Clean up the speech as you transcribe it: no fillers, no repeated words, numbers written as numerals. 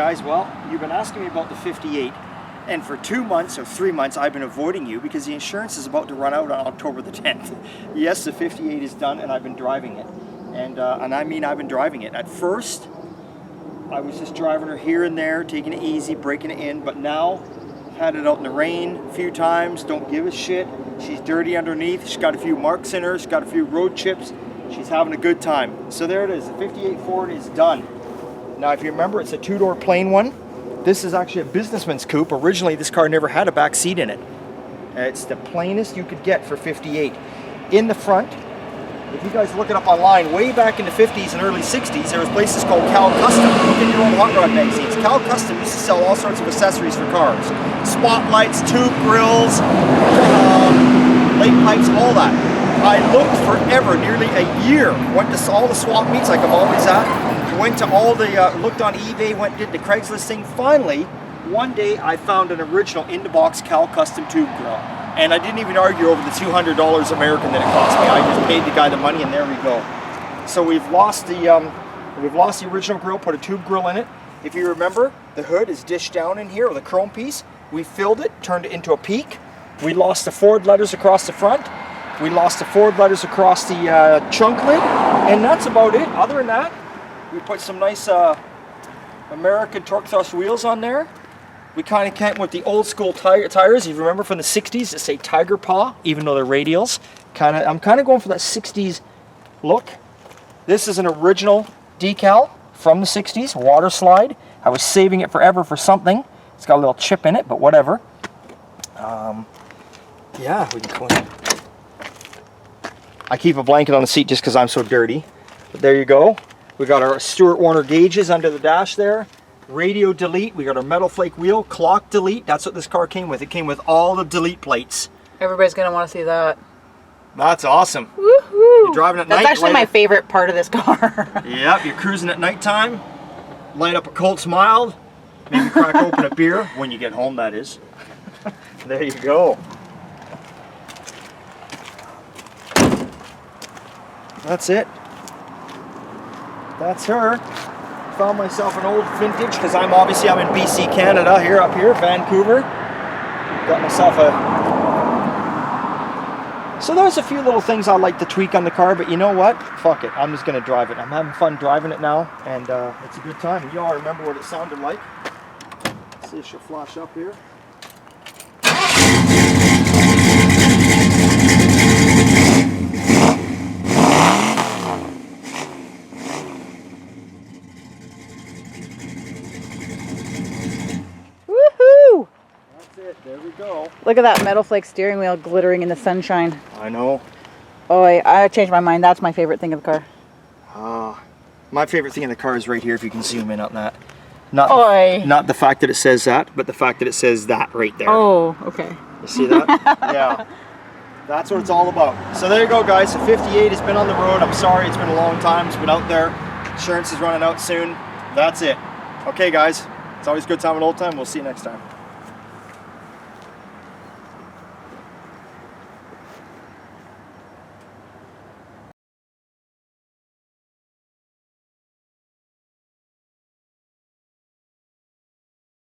guys, well, you've been asking me about the 58, and for 2 months or 3 months I've been avoiding you because the insurance is about to run out on October the 10th. Yes, the 58 is done and I've been driving it. And I mean I've been driving it. At first, I was just driving her here and there, taking it easy, breaking it in, but now I've had it out in the rain a few times, don't give a shit. She's dirty underneath, she's got a few marks in her, she's got a few road chips, she's having a good time. So there it is, the 58 Ford is done. Now if you remember, it's a two-door plain one. This is actually a businessman's coupe. Originally this car never had a back seat in it. It's the plainest you could get for 58. In the front, if you guys look it up online, way back in the 50s and early 60s, there was places called Cal Custom. Look in your own hot rod magazines. Cal Custom used to sell all sorts of accessories for cars. Spotlights, tube grills, lake pipes, all that. I looked forever, nearly a year. Went to all the swap meets like I'm always at. Went to all the, looked on eBay, did the Craigslist thing. Finally, one day I found an original in-the-box Cal Custom tube grill. And I didn't even argue over the $200 American that it cost me. I just paid the guy the money and there we go. So we've lost the original grill, put a tube grill in it. If you remember, the hood is dished down in here with a chrome piece. We filled it, turned it into a peak. We lost the Ford letters across the front. We lost the Ford letters across the trunk lid. And that's about it. Other than that, we put some nice American torque thrust wheels on there. We kind of came with the old school tires. You remember from the 60s that say Tiger Paw, even though they're radials. I'm kind of going for that 60s look. This is an original decal from the 60s, water slide. I was saving it forever for something. It's got a little chip in it, but whatever. Yeah, we can go in. I keep a blanket on the seat just because I'm so dirty. But there you go. We got our Stuart Warner gauges under the dash there. Radio delete, we got our metal flake wheel, clock delete, that's what this car came with. It came with all the delete plates. Everybody's gonna want to see that. That's awesome. Woohoo! You're driving at night. That's actually my favorite part of this car. Yep, you're cruising at nighttime, light up a Colts Mild, maybe crack open a beer, when you get home that is. There you go. That's it. That's her. Found myself an old vintage because I'm in BC, Canada, up here, Vancouver. Got myself so there's a few little things I like to tweak on the car, but you know what? Fuck it. I'm just gonna drive it. I'm having fun driving it now, and it's a good time. You all remember what it sounded like. Let's see if she'll flash up here. There we go. Look at that metal flake steering wheel glittering in the sunshine. I know. Oh, I changed my mind. That's my favorite thing of the car. My favorite thing in the car is right here, if you can zoom in on that. Not the fact that it says that, but the fact that it says that right there. Oh, okay. You see that? Yeah. That's what it's all about. So there you go, guys. The 58 has been on the road. I'm sorry, it's been a long time. It's been out there. Insurance is running out soon. That's it. Okay, guys. It's always a good time and old time. We'll see you next time.